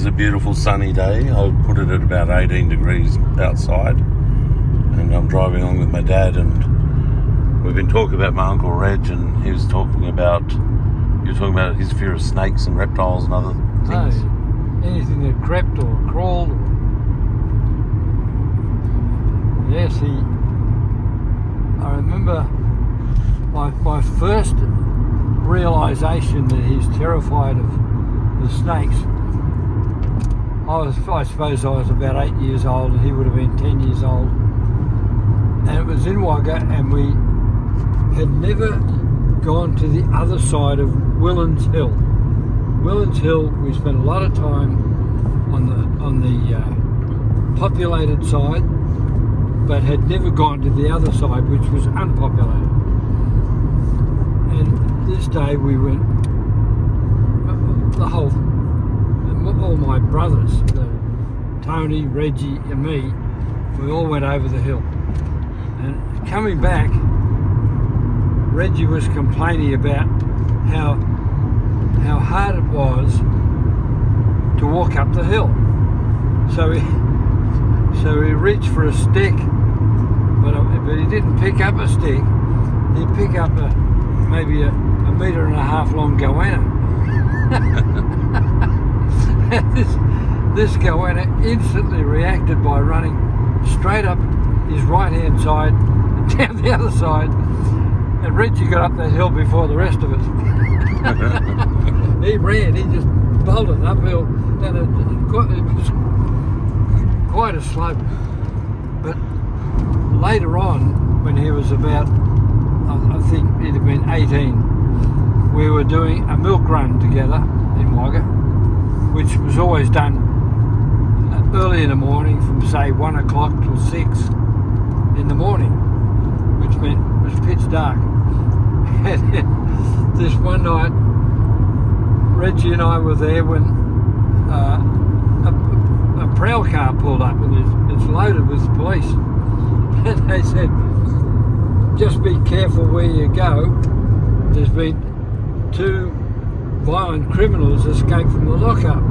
a beautiful sunny day. I put it at about 18 degrees outside, and I'm driving along with my dad, and we've been talking about my Uncle Reg, and he was talking about his fear of snakes and reptiles and other things. Anything that crept or crawled. Yes, I remember my first realisation that he's terrified of the snakes. I suppose I was about 8 years old, and he would have been 10 years old. And it was in Wagga, and we had never gone to the other side of Willans Hill. Willans Hill, we spent a lot of time on the populated side, but had never gone to the other side, which was unpopulated. And this day we went, all my brothers, Tony, Reggie and me, we all went over the hill. And coming back, Reggie was complaining about how hard it was to walk up the hill. So he reached for a stick, but he didn't pick up a stick. He picked up maybe a metre and a half long goanna. This goanna instantly reacted by running straight up his right hand side and down the other side, and Reggie got up that hill before the rest of us. He just bolted uphill, and it was quite a slope. But later on, when he was about, I think he'd have been 18, we were doing a milk run together in Wagga, which was always done early in the morning from say 1 o'clock till 6 in the morning, which meant it was pitch dark. And this one night, Reggie and I were there when a prowl car pulled up, and it's loaded with police. And they said, just be careful where you go. There's been 2 violent criminals escaped from the lockup.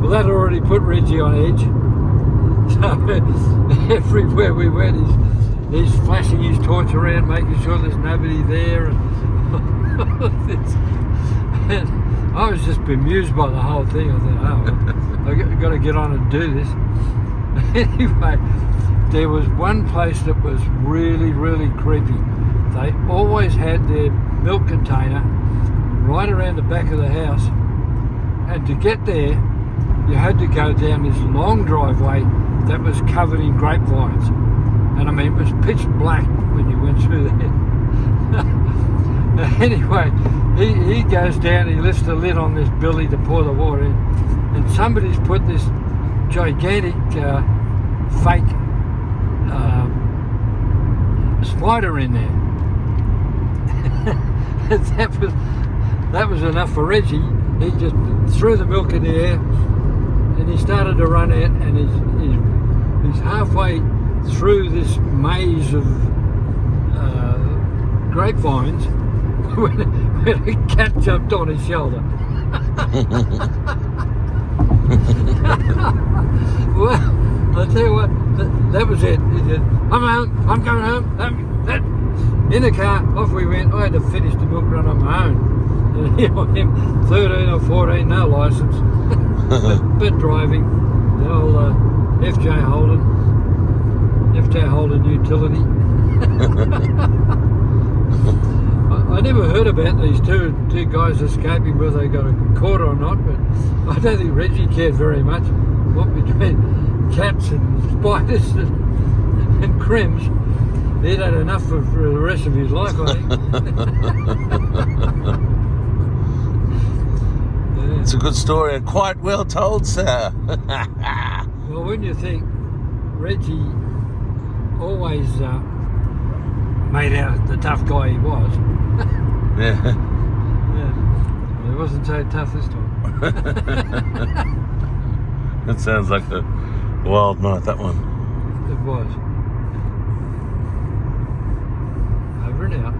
Well, that already put Reggie on edge. So everywhere we went, he's flashing his torch around, making sure there's nobody there. And I was just bemused by the whole thing. I thought, I've got to get on and do this. Anyway, there was one place that was really, really creepy. They always had their milk container right around the back of the house, and to get there you had to go down this long driveway that was covered in grapevines, and I mean it was pitch black when you went through there. Anyway, he goes down, he lifts the lid on this billy to pour the water in, and somebody's put this gigantic fake spider in there. That was enough for Reggie. He just threw the milk in the air, and he started to run out, and he's halfway through this maze of grapevines when a cat jumped on his shoulder. Well, I'll tell you what, that was it. He said, I'm home, I'm going home. In the car, off we went. I had to finish the milk run on my own. And here I am, 13 or 14, no licence, but driving the old FJ Holden utility. I never heard about these two guys escaping, whether they got caught or not, but I don't think Reggie cared very much. What between cats and spiders and crims, he'd had enough for the rest of his life, I think. Yeah. It's a good story and quite well told, sir. Well, when you think Reggie always made out the tough guy he was. Yeah. Yeah. Well, he wasn't so tough this time. That sounds like a wild night, that one. It was. Over and out.